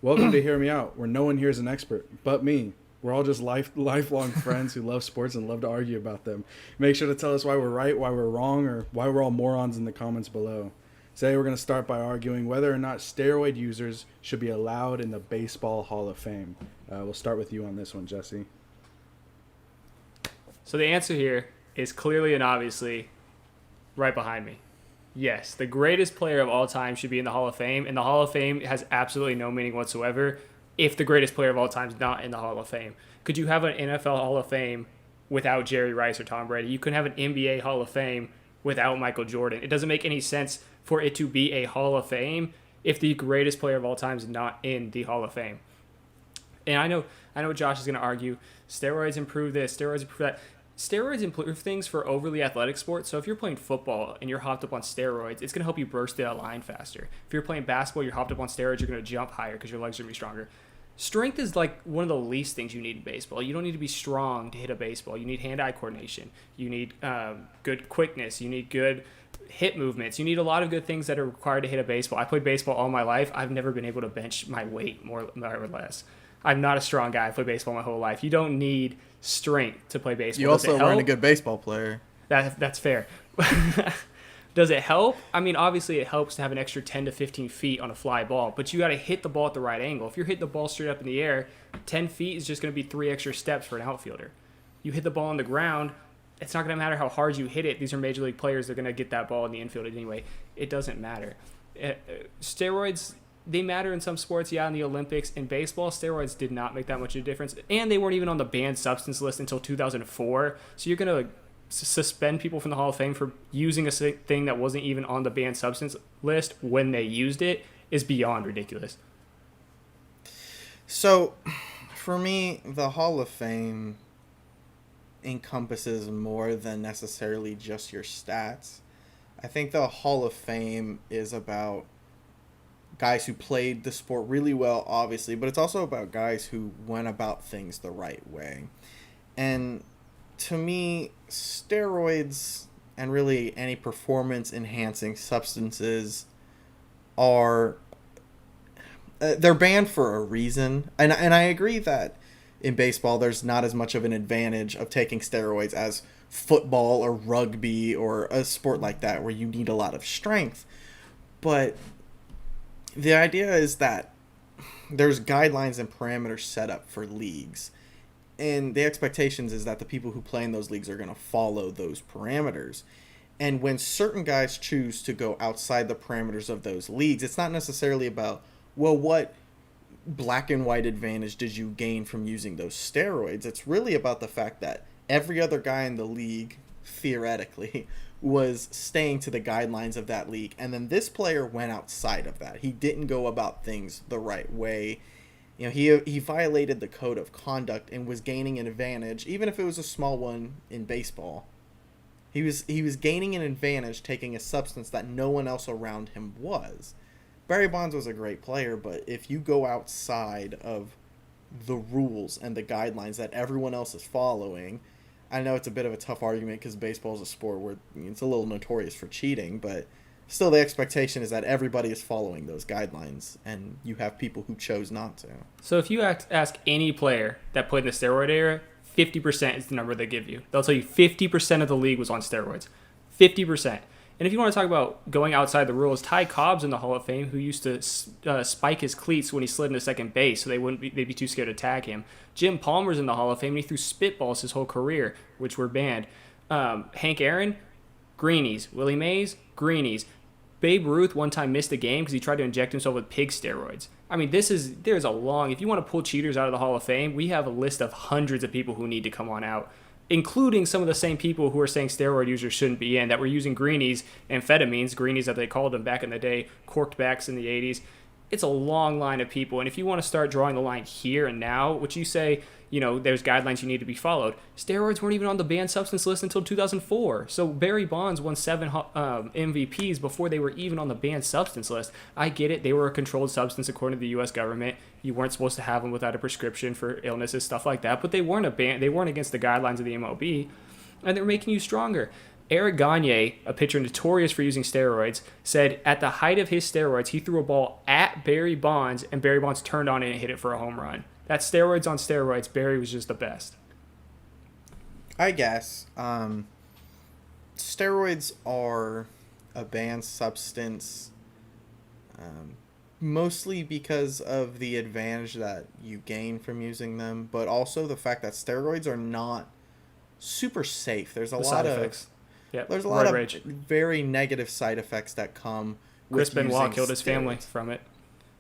Welcome to Hear Me Out, where no one here is an expert but me. We're all just lifelong friends who love sports and love to argue about them. Make sure to tell us why we're right, why we're wrong, or why we're all morons in the comments below. Today we're going to start by arguing whether or not steroid users should be allowed in the Baseball Hall of Fame. We'll start with you on this one, Jesse. So the answer here is clearly and obviously right behind me. Yes, the greatest player of all time should be in the Hall of Fame, and the Hall of Fame has absolutely no meaning whatsoever if the greatest player of all time is not in the Hall of Fame. Could you have an NFL Hall of Fame without Jerry Rice or Tom Brady? You couldn't have an NBA Hall of Fame without Michael Jordan. It doesn't make any sense for it to be a Hall of Fame if the greatest player of all time is not in the Hall of Fame. And I know Josh is going to argue, steroids improve this, steroids improve that. Steroids improve things for overly athletic sports. So if you're playing football and you're hopped up on steroids, it's going to help you burst that line faster. If you're playing basketball, you're hopped up on steroids, you're going to jump higher because your legs are going to be stronger. Strength is like one of the least things you need in baseball. You don't need to be strong to hit a baseball. You need hand-eye coordination. You need good quickness. You need good hit movements. You need a lot of good things that are required to hit a baseball. I played baseball all my life. I've never been able to bench my weight more or less. I'm not a strong guy. I played baseball my whole life. You don't need strength to play baseball. You also weren't a good baseball player. That's fair. Does it help? I mean, obviously it helps to have an extra 10 to 15 feet on a fly ball, but you got to hit the ball at the right angle. If you're hitting the ball straight up in the air, 10 feet is just going to be 3 extra steps for an outfielder. You hit the ball on the ground, it's not going to matter how hard you hit it. These are major league players. They're going to get that ball in the infield anyway. It doesn't matter. Steroids, they matter in some sports, yeah, in the Olympics. In baseball, steroids did not make that much of a difference, and they weren't even on the banned substance list until 2004. So you're going to suspend people from the Hall of Fame for using a thing that wasn't even on the banned substance list when they used it is beyond ridiculous. So, for me, the Hall of Fame encompasses more than necessarily just your stats. I think the Hall of Fame is about guys who played the sport really well, obviously, but it's also about guys who went about things the right way. And to me, steroids and really any performance-enhancing substances are they're banned for a reason. And I agree that in baseball there's not as much of an advantage of taking steroids as football or rugby or a sport like that where you need a lot of strength. But the idea is that there's guidelines and parameters set up for leagues. And the expectations is that the people who play in those leagues are going to follow those parameters. And when certain guys choose to go outside the parameters of those leagues, it's not necessarily about, well, what black and white advantage did you gain from using those steroids? It's really about the fact that every other guy in the league, theoretically, was staying to the guidelines of that league. And then this player went outside of that. He didn't go about things the right way. You know, he violated the code of conduct and was gaining an advantage, even if it was a small one in baseball. He was gaining an advantage taking a substance that no one else around him was. Barry Bonds was a great player, but if you go outside of the rules and the guidelines that everyone else is following, I know it's a bit of a tough argument because baseball is a sport where it's a little notorious for cheating, but still, the expectation is that everybody is following those guidelines, and you have people who chose not to. So if you ask any player that played in the steroid era, 50% is the number they give you. They'll tell you 50% of the league was on steroids. 50%. And if you want to talk about going outside the rules, Ty Cobb's in the Hall of Fame, who used to spike his cleats when he slid into second base, so they'd be too scared to tag him. Jim Palmer's in the Hall of Fame, and he threw spitballs his whole career, which were banned. Hank Aaron, greenies. Willie Mays, greenies. Babe Ruth one time missed a game because he tried to inject himself with pig steroids. I mean, there's a long, if you want to pull cheaters out of the Hall of Fame, we have a list of hundreds of people who need to come on out, including some of the same people who are saying steroid users shouldn't be in, that were using greenies, amphetamines, greenies that they called them back in the day, corked backs in the 80s. It's a long line of people, and if you want to start drawing the line here and now, which you say, you know, there's guidelines you need to be followed. Steroids weren't even on the banned substance list until 2004. So Barry Bonds won 7 MVPs before they were even on the banned substance list. I get it. They were a controlled substance according to the U.S. government. You weren't supposed to have them without a prescription for illnesses, stuff like that. But they weren't against the guidelines of the MLB, and they're making you stronger. Eric Gagne, a pitcher notorious for using steroids, said at the height of his steroids, he threw a ball at Barry Bonds, and Barry Bonds turned on it and hit it for a home run. That's steroids on steroids. Barry was just the best. I guess. Steroids are a banned substance, mostly because of the advantage that you gain from using them, but also the fact that steroids are not super safe. There's a lot of Yep. there's a lot of rage. very negative side effects that come Chris with Benoit using killed his family steroids. from it.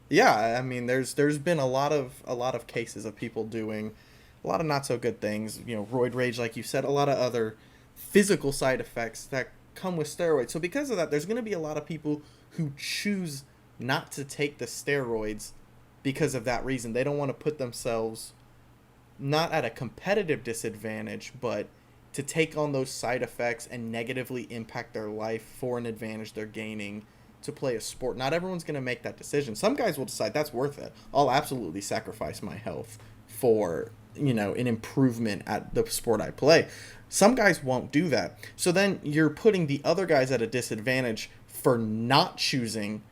Yeah, I mean, there's been a lot of cases of people doing a lot of not so good things. You know, roid rage, like you said, a lot of other physical side effects that come with steroids. So because of that, there's going to be a lot of people who choose not to take the steroids because of that reason. They don't want to put themselves not at a competitive disadvantage, but to take on those side effects and negatively impact their life for an advantage they're gaining to play a sport. Not everyone's going to make that decision. Some guys will decide that's worth it. I'll absolutely sacrifice my health for, an improvement at the sport I play. Some guys won't do that. So then you're putting the other guys at a disadvantage for not choosing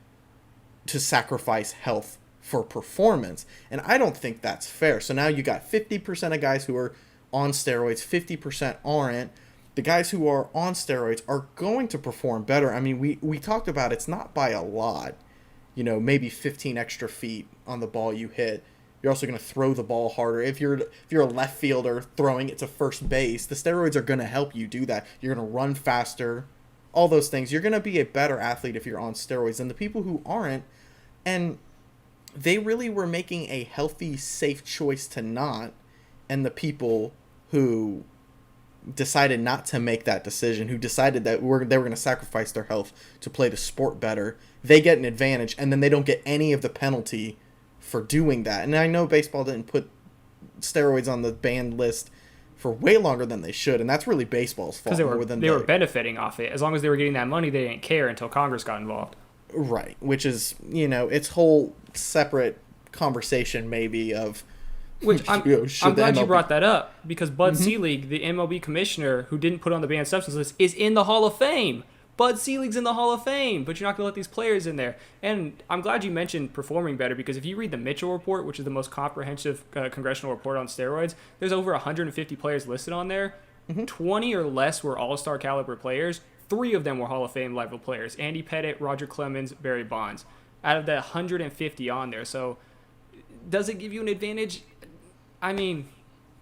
to sacrifice health for performance. And I don't think that's fair. So now you got 50% of guys who are on steroids, 50% aren't. The guys who are on steroids are going to perform better. I mean, we talked about it's not by a lot, maybe 15 extra feet on the ball you hit. You're also going to throw the ball harder. If you're a left fielder throwing it to first base, the steroids are going to help you do that. You're going to run faster, all those things. You're going to be a better athlete if you're on steroids than the people who aren't. And they really were making a healthy, safe choice to not. And the people who decided not to make that decision, who decided that they were going to sacrifice their health to play the sport better, they get an advantage, and then they don't get any of the penalty for doing that. And I know baseball didn't put steroids on the banned list for way longer than they should, and that's really baseball's fault. Because they were benefiting off it. As long as they were getting that money, they didn't care until Congress got involved. Right, which is, it's whole separate conversation maybe of... Which I'm glad you brought that up, because Bud Selig, the MLB commissioner who didn't put on the banned substance list, is in the Hall of Fame. Bud Selig's in the Hall of Fame, but you're not going to let these players in there. And I'm glad you mentioned performing better, because if you read the Mitchell Report, which is the most comprehensive congressional report on steroids, there's over 150 players listed on there. 20 or less were all-star caliber players. 3 of them were Hall of Fame level players: Andy Pettitte, Roger Clemens, Barry Bonds. Out of the 150 on there. So does it give you an advantage? I mean,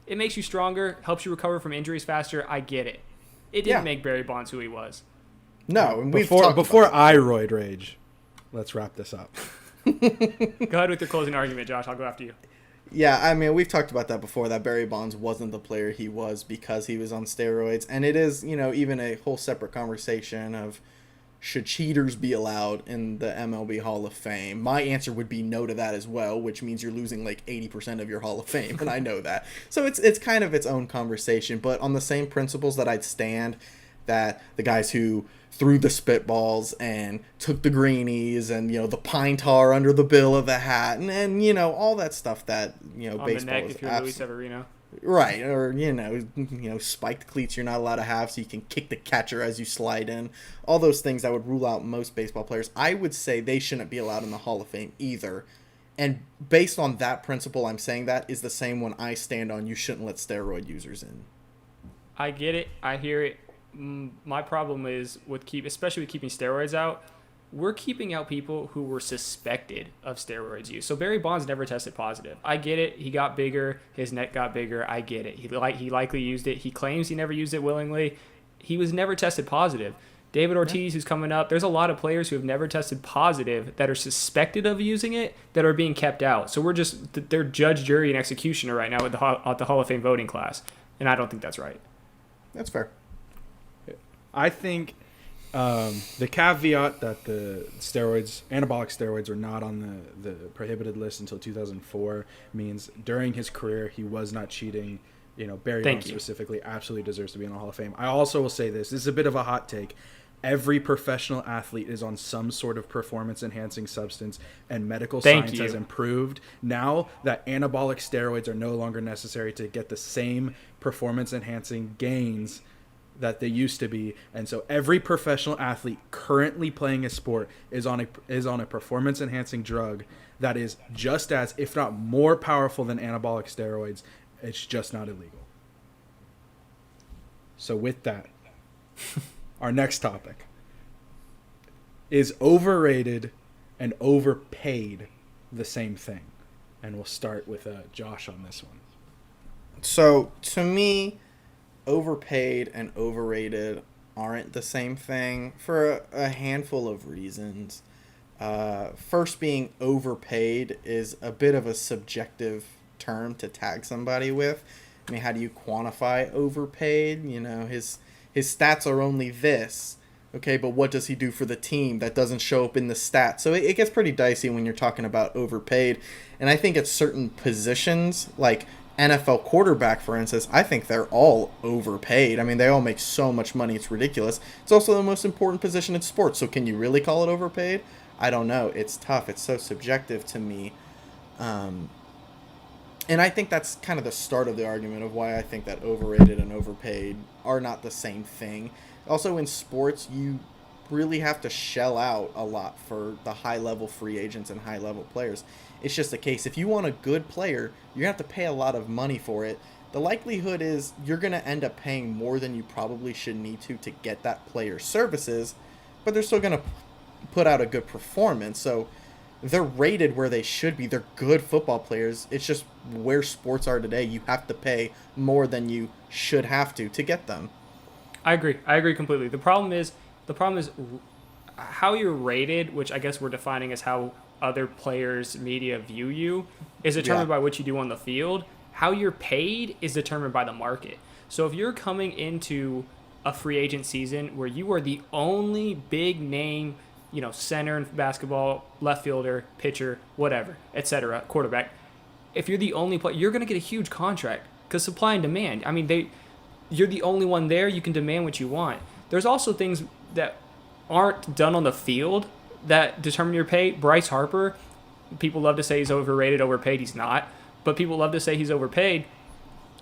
it makes you stronger, helps you recover from injuries faster. I get it. It didn't make Barry Bonds who he was. No, and before I roid rage, let's wrap this up. Go ahead with your closing argument, Josh. I'll go after you. Yeah, I mean, we've talked about that before, that Barry Bonds wasn't the player he was because he was on steroids. And it is, even a whole separate conversation of should cheaters be allowed in the MLB Hall of Fame? My answer would be no to that as well, which means you're losing like 80% of your Hall of Fame, and I know that. So it's kind of its own conversation, but on the same principles that I'd stand that the guys who threw the spitballs and took the greenies and, the pine tar under the bill of the hat and all that stuff that, on baseball the neck is if you're Luis Severino. Right, or, spiked cleats you're not allowed to have so you can kick the catcher as you slide in. All those things that would rule out most baseball players. I would say they shouldn't be allowed in the Hall of Fame either. And based on that principle, I'm saying that is the same one I stand on. You shouldn't let steroid users in. I get it. I hear it. My problem is especially with keeping steroids out, we're keeping out people who were suspected of steroids use. So Barry Bonds never tested positive. I get it. He got bigger. His neck got bigger. I get it. He likely used it. He claims he never used it willingly. He was never tested positive. David Ortiz, who's coming up, there's a lot of players who have never tested positive that are suspected of using it that are being kept out. So they're judge, jury, and executioner right now at the Hall of Fame voting class. And I don't think that's right. That's fair. I think the caveat that the anabolic steroids are not on the prohibited list until 2004 means during his career he was not cheating. Barry Bonds specifically absolutely deserves to be in the Hall of Fame. I also will say this is a bit of a hot take. Every professional athlete is on some sort of performance-enhancing substance, and medical science has improved. Now that anabolic steroids are no longer necessary to get the same performance-enhancing gains that they used to be. And so every professional athlete currently playing a sport is on a performance enhancing drug that is just as, if not more powerful than anabolic steroids. It's just not illegal. So with that, our next topic is overrated and overpaid the same thing? And we'll start with Josh on this one. So to me, overpaid and overrated aren't the same thing for a handful of reasons. First being, overpaid is a bit of a subjective term to tag somebody with. I mean, how do you quantify overpaid? You know, his stats are only this. Okay, but what does he do for the team that doesn't show up in the stats? So it gets pretty dicey when you're talking about overpaid. And I think at certain positions, like NFL quarterback, for instance, I think they're all overpaid. I mean, they all make so much money, it's ridiculous. It's also the most important position in sports. So can you really call it overpaid? I don't know. It's tough. It's so subjective to me. And I think that's kind of the start of the argument of why I think that overrated and overpaid are not the same thing. Also, in sports, you really have to shell out a lot for the high-level free agents and high-level players. It's just a case. If you want a good player, you're going to have to pay a lot of money for it. The likelihood is you're going to end up paying more than you probably should need to get that player's services, but they're still going to put out a good performance. So they're rated where they should be. They're good football players. It's just where sports are today. You have to pay more than you should have to get them. I agree completely. The problem is how you're rated, which I guess we're defining as how other players' media view you, is determined by what you do on the field. How you're paid is determined by the market. So if you're coming into a free agent season where you are the only big name, you know, center in basketball, left fielder, pitcher, whatever, etc., quarterback, if you're the only player, you're going to get a huge contract because supply and demand. I mean, you're the only one there. You can demand what you want. There's also things that aren't done on the field that determine your pay. Bryce Harper, people love to say he's overrated, overpaid. He's not. But people love to say he's overpaid.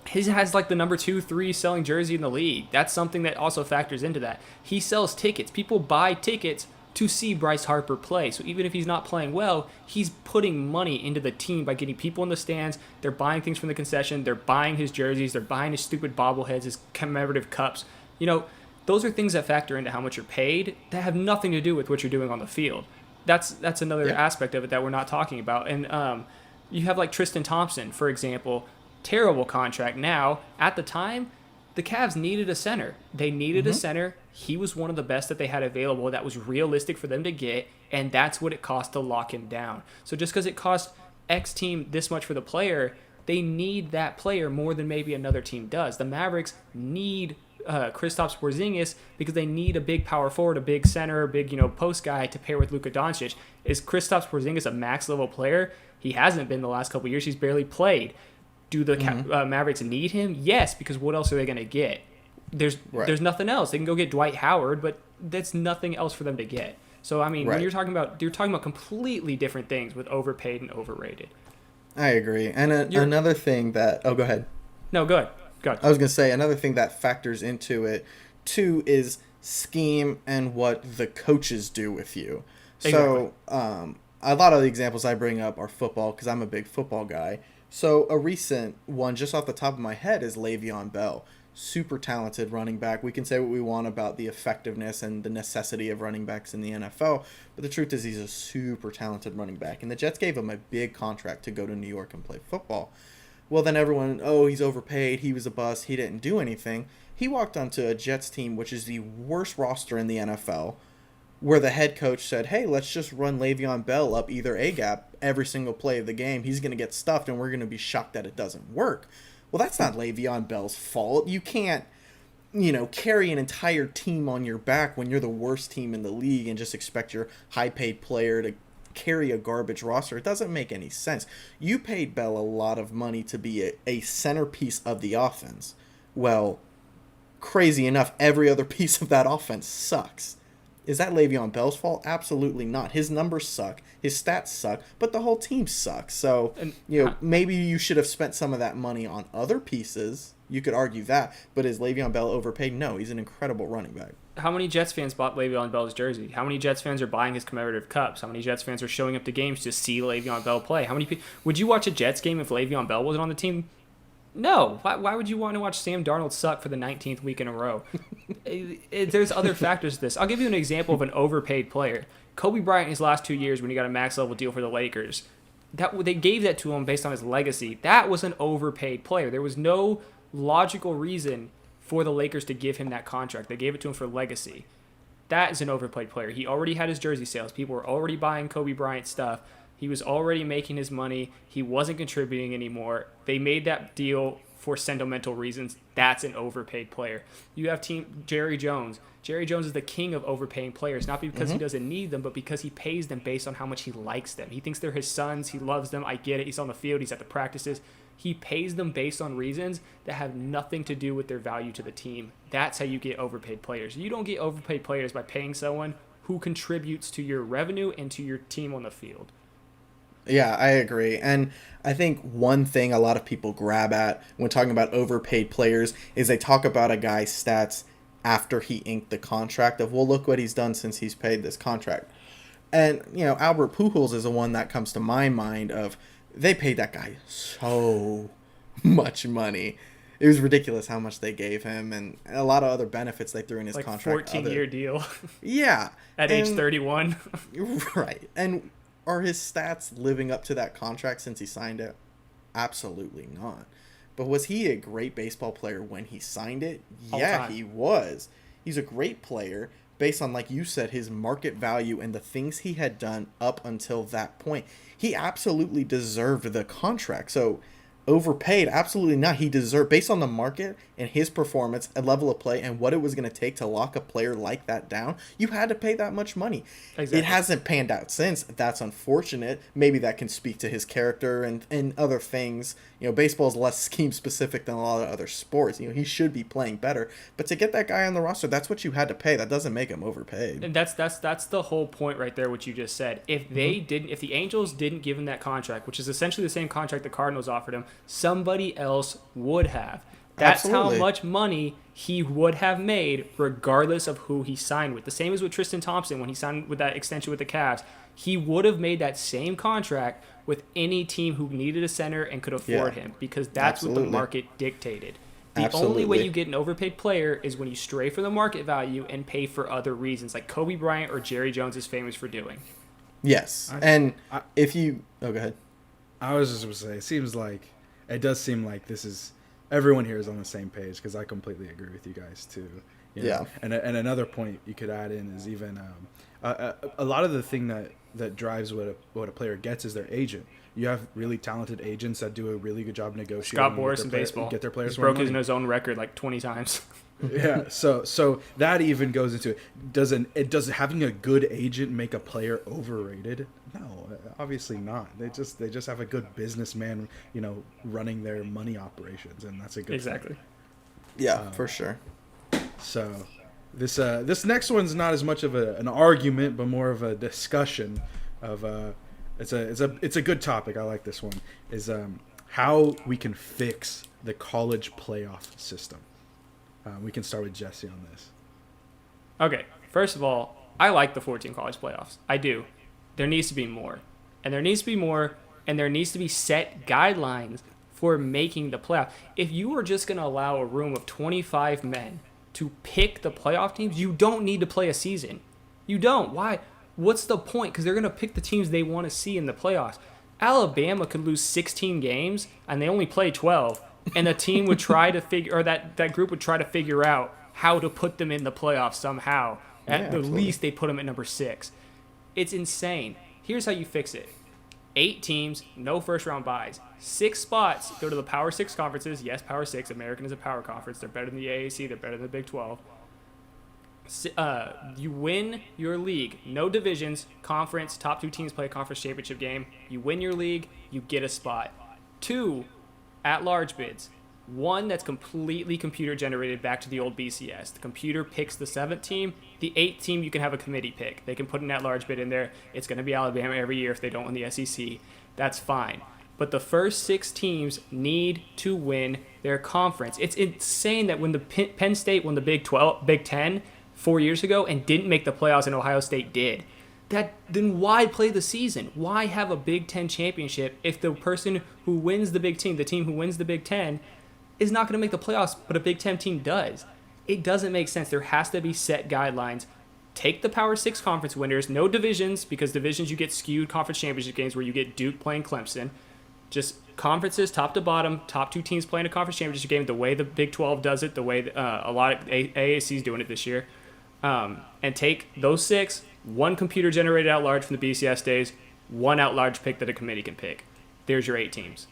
He has like the number 2, 3 selling jersey in the league. That's something that also factors into that. He sells tickets. People buy tickets to see Bryce Harper play. So even if he's not playing well, he's putting money into the team by getting people in the stands. They're buying things from the concession. They're buying his jerseys. They're buying his stupid bobbleheads, his commemorative cups. You know, those are things that factor into how much you're paid that have nothing to do with what you're doing on the field. That's another aspect of it that we're not talking about. And you have like Tristan Thompson, for example, terrible contract now. At the time, the Cavs needed a center. They needed a center. He was one of the best that they had available that was realistic for them to get, and that's what it cost to lock him down. So just because it cost X team this much for the player, they need that player more than maybe another team does. The Mavericks need Kristaps Porzingis because they need a big power forward, a big center, a big post guy to pair with Luka Doncic. Is Kristaps Porzingis a max level player? He hasn't been the last couple of years. He's barely played. Do the Mavericks need him? Yes, because what else are they going to get? There's nothing else. They can go get Dwight Howard, but that's nothing else for them to get. So I mean, when you're talking about completely different things with overpaid and overrated. I agree. And another thing that go ahead. No, go ahead. I was going to say another thing that factors into it too is scheme and what the coaches do with you. Exactly. So a lot of the examples I bring up are football because I'm a big football guy. So a recent one just off the top of my head is Le'Veon Bell. Super talented running back. We can say what we want about the effectiveness and the necessity of running backs in the NFL, but the truth is he's a super talented running back. And the Jets gave him a big contract to go to New York and play football. Well, then everyone, he's overpaid. He was a bust. He didn't do anything. He walked onto a Jets team, which is the worst roster in the NFL, where the head coach said, hey, let's just run Le'Veon Bell up either A-gap every single play of the game. He's going to get stuffed, and we're going to be shocked that it doesn't work. Well, that's not Le'Veon Bell's fault. You can't, carry an entire team on your back when you're the worst team in the league and just expect your high-paid player to carry a garbage roster. It doesn't make any sense. You paid Bell a lot of money to be a centerpiece of the offense. Well, crazy enough, every other piece of that offense sucks. Is that Le'Veon Bell's fault? Absolutely not. His numbers suck. His stats suck. But the whole team sucks. So, maybe you should have spent some of that money on other pieces You could argue that, but is Le'Veon Bell overpaid? No, he's an incredible running back. How many Jets fans bought Le'Veon Bell's jersey? How many Jets fans are buying his commemorative cups? How many Jets fans are showing up to games to see Le'Veon Bell play? Would you watch a Jets game if Le'Veon Bell wasn't on the team? No. Why would you want to watch Sam Darnold suck for the 19th week in a row? There's other factors to this. I'll give you an example of an overpaid player. Kobe Bryant in his last 2 years when he got a max level deal for the Lakers, they gave that to him based on his legacy. That was an overpaid player. There was no logical reason for the Lakers to give him that contract. They gave it to him for legacy. That is an overpaid player. He already had his jersey sales. People were already buying Kobe Bryant stuff. He was already making his money. He wasn't contributing anymore. They made that deal for sentimental reasons. That's an overpaid player. You have Jerry Jones. Jerry Jones is the king of overpaying players, not because he doesn't need them, but because he pays them based on how much he likes them. He thinks they're his sons. He loves them. I get it. He's on the field. He's at the practices. He pays them based on reasons that have nothing to do with their value to the team. That's how you get overpaid players. You don't get overpaid players by paying someone who contributes to your revenue and to your team on the field. Yeah, I agree. And I think one thing a lot of people grab at when talking about overpaid players is they talk about a guy's stats after he inked the contract of, well, look what he's done since he's paid this contract. And, Albert Pujols is the one that comes to my mind of, they paid that guy so much money. It was ridiculous how much they gave him and a lot of other benefits they threw in his contract. 14-year deal. Yeah. At age 31. Right. And are his stats living up to that contract since he signed it? Absolutely not. But was he a great baseball player when he signed it? Yeah, he was. He's a great player based on, like you said, his market value and the things he had done up until that point. He absolutely deserved the contract. So overpaid, absolutely not. He deserved, based on the market and his performance and level of play and what it was going to take to lock a player like that down, you had to pay that much money. Exactly. It hasn't panned out since. That's unfortunate. Maybe that can speak to his character and other things. Baseball is less scheme specific than a lot of other sports. He should be playing better. But to get that guy on the roster, that's what you had to pay. That doesn't make him overpaid. And that's the whole point right there, what you just said. If if the Angels didn't give him that contract, which is essentially the same contract the Cardinals offered him, somebody else would have. That's Absolutely. How much money he would have made regardless of who he signed with. The same as with Tristan Thompson when he signed with that extension with the Cavs. He would have made that same contract with any team who needed a center and could afford him because that's Absolutely. What the market dictated. The Absolutely. Only way you get an overpaid player is when you stray from the market value and pay for other reasons, like Kobe Bryant or Jerry Jones is famous for doing. Yes. Go ahead. I was just going to say, it does seem like this is, everyone here is on the same page because I completely agree with you guys too. Yeah. And another point you could add in is even a lot of the thing that drives what a player gets is their agent. You have really talented agents that do a really good job negotiating. Scott Boras in baseball. Get their players. He's broken his own record like 20 times. Yeah. So that even goes into it. Does having a good agent make a player overrated? No, obviously not. They just have a good businessman, running their money operations, and that's a good exactly. thing. Yeah, for sure. So this next one's not as much of an argument, but more of a discussion of it's a good topic. I like this one. Is how we can fix the college playoff system. We can start with Jesse on this. Okay, first of all, I like the 14 college playoffs. I do. There needs to be more. And there needs to be more, and there needs to be set guidelines for making the playoff. If you are just going to allow a room of 25 men to pick the playoff teams, you don't need to play a season. You don't. Why? What's the point? Because they're going to pick the teams they want to see in the playoffs. Alabama could lose 16 games, and they only play 12. And the team would try to that group would try to figure out how to put them in the playoffs somehow. At the least, they put them at number 6. It's insane. Here's how you fix it. 8 teams, no first-round buys. 6 spots go to the Power 6 conferences. Yes, Power 6. American is a power conference. They're better than the AAC. They're better than the Big 12. You win your league. No divisions. Conference. Top 2 teams play a conference championship game. You win your league. You get a spot. 2 at-large bids. 1 that's completely computer-generated back to the old BCS. The computer picks the 7th team. The 8th team, you can have a committee pick. They can put an at-large bid in there. It's going to be Alabama every year if they don't win the SEC. That's fine. but the first 6 teams need to win their conference. It's insane that when the Penn State won the Big 10 4 years ago and didn't make the playoffs and Ohio State did. Then why play the season? Why have a Big 10 championship if the person who wins the the team who wins the Big 10 is not going to make the playoffs, but a Big 10 team does? It doesn't make sense. There has to be set guidelines. Take the Power 6 conference winners, no divisions, because divisions you get skewed conference championship games where you get Duke playing Clemson. Just conferences, top to bottom, top 2 teams playing a conference championship game, the way the Big 12 does it, the way a lot of AAC is doing it this year. And take those 6, 1 computer-generated at-large from the BCS days, 1 at-large pick that a committee can pick. There's your 8 teams.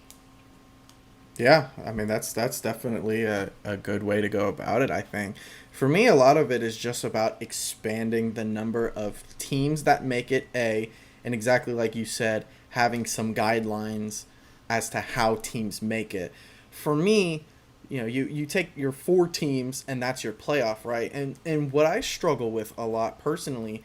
Yeah, I mean, that's definitely a good way to go about it, I think. For me, a lot of it is just about expanding the number of teams that make it and exactly like you said, having some guidelines as to how teams make it. For me, you take your 4 teams and that's your playoff, right? And what I struggle with a lot personally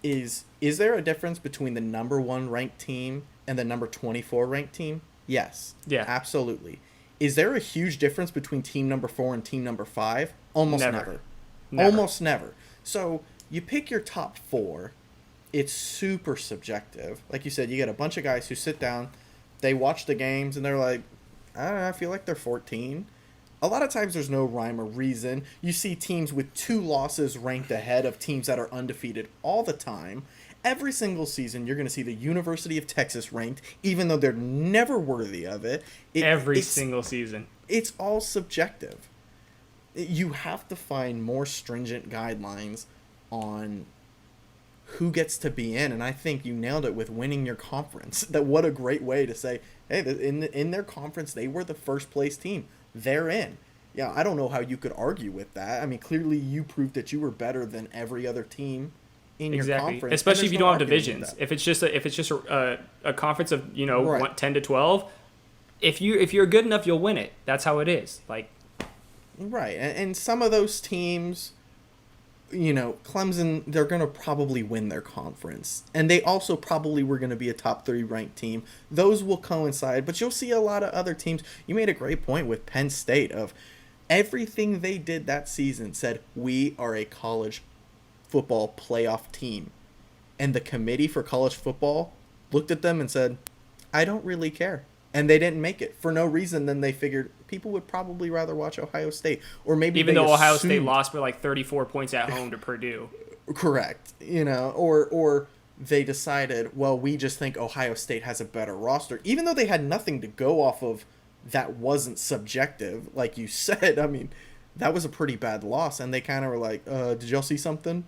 is there a difference between the number 1 ranked team and the number 24 ranked team? Yes. Yeah. Absolutely. Is there a huge difference between team number 4 and team number 5? Almost never. Almost never. So you pick your top 4. It's super subjective. Like you said, you get a bunch of guys who sit down, they watch the games, and they're like, I don't know, I feel like they're 14. A lot of times there's no rhyme or reason. You see teams with 2 losses ranked ahead of teams that are undefeated all the time. Every single season, you're going to see the University of Texas ranked, even though they're never worthy of it. Every single season. It's all subjective. You have to find more stringent guidelines on who gets to be in, and I think you nailed it with winning your conference. That what a great way to say, hey, in their conference, they were the first place team. They're in. Yeah, I don't know how you could argue with that. I mean, clearly you proved that you were better than every other team in your conference, especially if you don't have divisions. If it's just a conference of right. 10 to 12, if you're good enough, you'll win it. That's how it is. Like, right, and some of those teams, Clemson, they're going to probably win their conference, and they also probably were going to be a top 3 ranked team. Those will coincide, but you'll see a lot of other teams. You made a great point with Penn State of everything they did that season said we are a college football playoff team, and the committee for college football looked at them and said, I don't really care, and they didn't make it for no reason. Then they figured people would probably rather watch Ohio State, or maybe even though Ohio State lost by like 34 points at home to Purdue. Correct. Or they decided, well, we just think Ohio State has a better roster, even though they had nothing to go off of that wasn't subjective, like you said. I mean, that was a pretty bad loss, and they kind of were like, did y'all see something?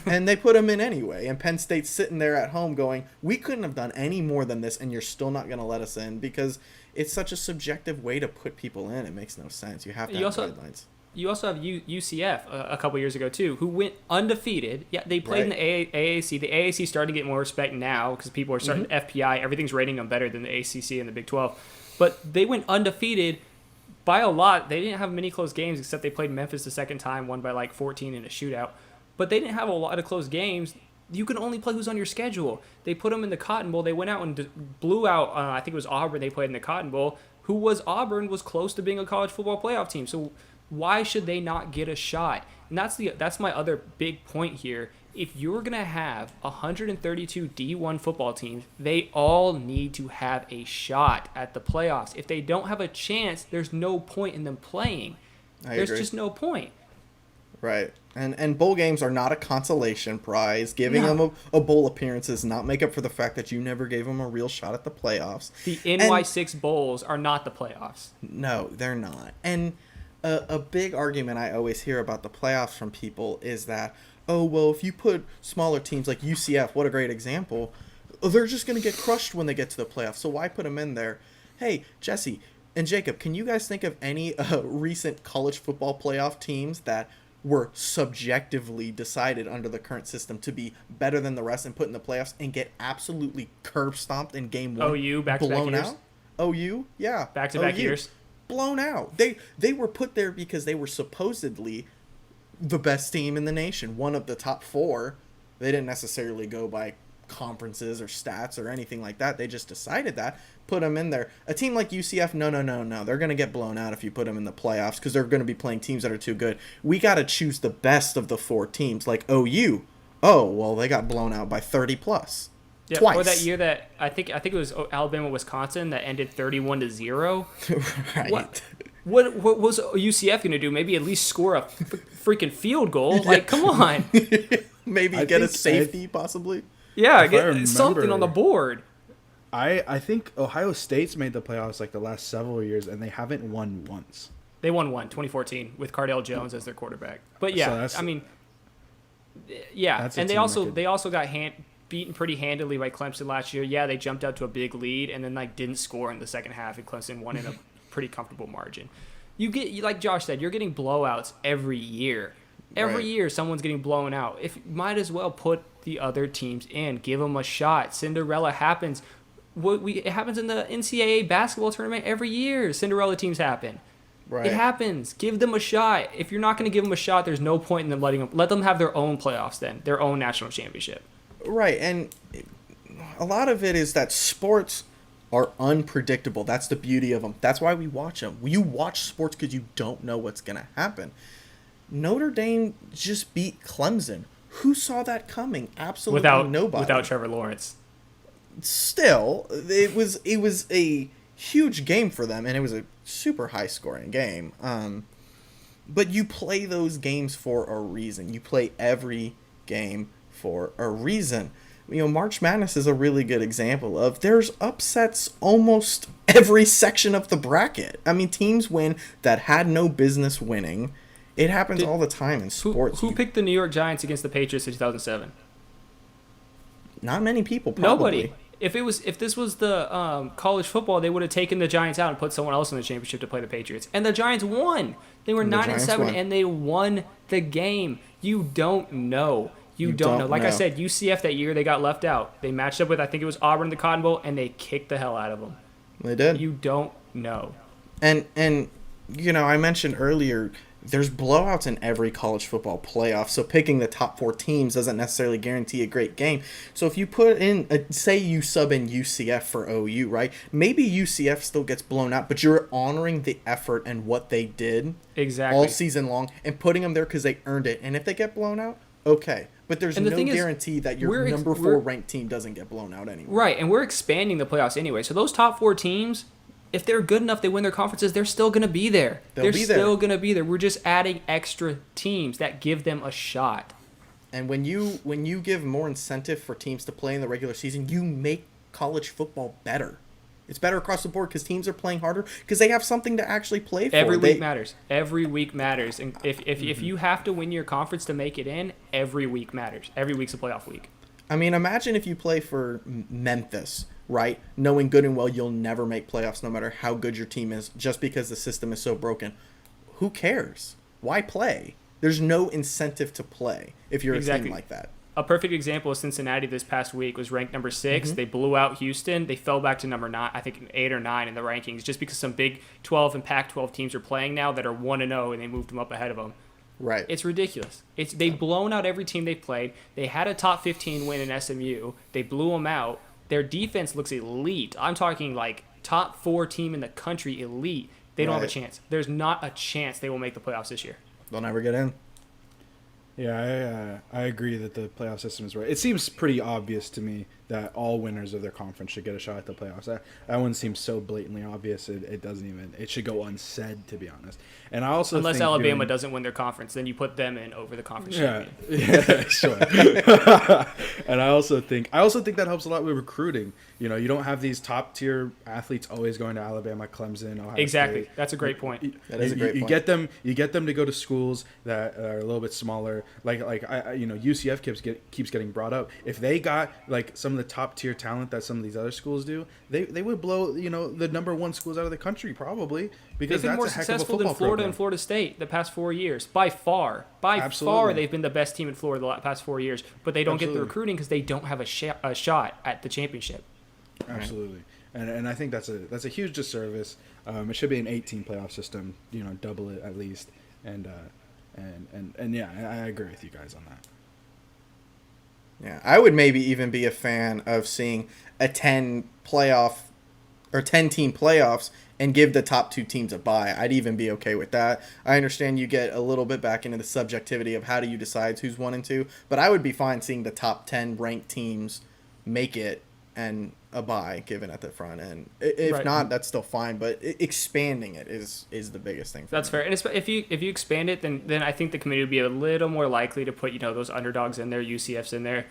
And they put them in anyway, and Penn State's sitting there at home going, we couldn't have done any more than this, and you're still not going to let us in, because it's such a subjective way to put people in. It makes no sense. You have to have guidelines. You also have UCF a couple years ago, too, who went undefeated. Yeah, they played in the AAC. The AAC starting to get more respect now because people are starting FPI. Everything's rating them better than the ACC and the Big 12. But they went undefeated by a lot. They didn't have many close games, except they played Memphis the second time, won by like 14 in a shootout. But they didn't have a lot of close games. You can only play who's on your schedule. They put them in the Cotton Bowl. They went out and blew out, I think it was Auburn they played in the Cotton Bowl, who was Auburn, was close to being a college football playoff team. So why should they not get a shot? And that's my other big point here. If you're going to have 132 D1 football teams, they all need to have a shot at the playoffs. If they don't have a chance, there's no point in them playing. There's just no point. Right. And bowl games are not a consolation prize. Giving them a bowl appearance does not make up for the fact that you never gave them a real shot at the playoffs. The NY6 bowls are not the playoffs. No, they're not. And a big argument I always hear about the playoffs from people is that, oh, well, if you put smaller teams like UCF, what a great example, they're just going to get crushed when they get to the playoffs. So why put them in there? Hey, Jesse and Jacob, can you guys think of any recent college football playoff teams that were subjectively decided under the current system to be better than the rest and put in the playoffs and get absolutely curb stomped in game 1? OU, back-to-back years. OU, yeah. Back-to-back years. Blown out. They were put there because they were supposedly the best team in the nation, one of the top 4. They didn't necessarily go by conferences or stats or anything like that. They just decided that, put them in there. A team like UCF, no. They're going to get blown out if you put them in the playoffs because they're going to be playing teams that are too good. We got to choose the best of the 4 teams, like OU. Oh, well, they got blown out by 30 plus. Yeah, Twice. or that year that I think it was Alabama Wisconsin that ended 31-0. Right. What was UCF going to do? Maybe at least score a freaking field goal? Like, come on. Maybe I get a think safety, possibly. Yeah, If I get something on the board. I think Ohio State's made the playoffs like the last several years, and they haven't won once. They won 2014 with Cardale Jones as their quarterback. But yeah, So I mean, yeah, that's a and team they also got beaten pretty handily by Clemson last year. Yeah, they jumped out to a big lead and then like didn't score in the second half, and Clemson won in a pretty comfortable margin. Like Josh said, you're getting blowouts every year. Every year, someone's getting blown out. Might as well put the other teams in, give them a shot. Cinderella happens. It happens in the NCAA basketball tournament every year. Cinderella teams happen. Right. It happens. Give them a shot. If you're not going to give them a shot, there's no point in them let them have their own playoffs then, their own national championship. Right, and a lot of it is that sports are unpredictable. That's the beauty of them. That's why we watch them. You watch sports because you don't know what's going to happen. Notre Dame just beat Clemson. Who saw that coming? Absolutely nobody. Without Trevor Lawrence. Still, it was a huge game for them, and it was a super high-scoring game. But you play those games for a reason. You play every game for a reason. March Madness is a really good example of there's upsets almost every section of the bracket. I mean, teams win that had no business winning. It happens all the time in sports. Who picked the New York Giants against the Patriots in 2007? Not many people, probably. Nobody. If this was the college football, they would have taken the Giants out and put someone else in the championship to play the Patriots. And the Giants won. They were 9-7, and they won the game. You don't know. You don't know. Like I said, UCF that year, they got left out. They matched up with, I think it was Auburn in the Cotton Bowl, and they kicked the hell out of them. They did. You don't know. And I mentioned earlier, there's blowouts in every college football playoff, so picking the top 4 teams doesn't necessarily guarantee a great game. So if you put in, say you sub in UCF for OU, right? Maybe UCF still gets blown out, but you're honoring the effort and what they did all season long and putting them there because they earned it. And if they get blown out, okay. But there's no guarantee that your number 4 ranked team doesn't get blown out anyway. Right, and we're expanding the playoffs anyway. So those top 4 teams, if they're good enough, they win their conferences, they're still going to be there. They're still going to be there. We're just adding extra teams that give them a shot. And when you give more incentive for teams to play in the regular season, you make college football better. It's better across the board because teams are playing harder because they have something to actually play for. Every week matters. Every week matters. And if you have to win your conference to make it in, every week matters. Every week's a playoff week. I mean, imagine if you play for Memphis, right? Knowing good and well you'll never make playoffs no matter how good your team is just because the system is so broken. Who cares? Why play? There's no incentive to play if you're a team like that. A perfect example of Cincinnati this past week was ranked number 6. Mm-hmm. They blew out Houston. They fell back to number 9, I think 8 or 9 in the rankings, just because some Big 12 and Pac-12 teams are playing now that are 1-0, and they moved them up ahead of them. Right. It's ridiculous. They've blown out every team they've played. They had a top 15 win in SMU. They blew them out. Their defense looks elite. I'm talking like top 4 team in the country, elite. They don't have a chance. There's not a chance they will make the playoffs this year. They'll never get in. Yeah, I agree that the playoff system is right. It seems pretty obvious to me that all winners of their conference should get a shot at the playoffs. That one seems so blatantly obvious. It doesn't even. It should go unsaid, to be honest. And I also unless think Alabama doesn't win their conference, then you put them in over the conference champion. Yeah, sure. And I also think that helps a lot with recruiting. You don't have these top tier athletes always going to Alabama, Clemson, Ohio Exactly. State. That's a great point. That is a great point. You get them to go to schools that are a little bit smaller. Like UCF keeps getting brought up. If they got like some of the top tier talent that some of these other schools do, they would blow the number 1 schools out of the country probably, because they've been more that's a heck of a successful football than Florida program. and Florida State the past 4 years. By far, they've been the best team in Florida the past 4 years. But they don't get the recruiting because they don't have a shot at the championship. Absolutely, and I think that's a huge disservice. It should be an 18 playoff system. Double it at least, and yeah, I agree with you guys on that. Yeah, I would maybe even be a fan of seeing a 10 playoff or 10 team playoffs and give the top 2 teams a bye. I'd even be okay with that. I understand you get a little bit back into the subjectivity of how do you decide who's 1 and 2, but I would be fine seeing the top 10 ranked teams make it and a bye given at the front end. If Right. not, that's still fine, but expanding it is the biggest thing for That's me. fair. And if you expand it, then I think the committee would be a little more likely to put those underdogs in there, UCFs in there,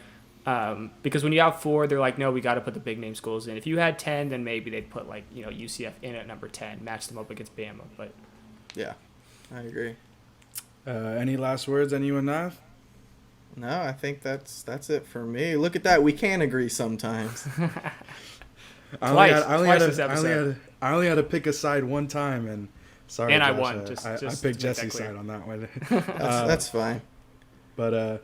because when you have 4, they're like, no, we got to put the big name schools in. If you had 10, then maybe they'd put UCF in at number 10, match them up against Bama. But Yeah, I agree. Any last words anyone have? No, I think that's it for me. Look at that. We can agree sometimes. Twice this episode. I only had to pick a side one time, and sorry, And I Josh, won, I just picked to make that Jesse's clear. side on that one. That's fine. But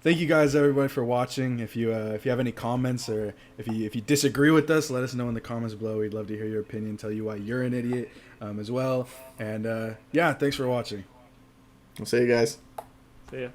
thank you guys, everybody, for watching. If you have any comments or if you disagree with us, let us know in the comments below. We'd love to hear your opinion, tell you why you're an idiot as well. And yeah, thanks for watching. We'll see you guys. So yeah.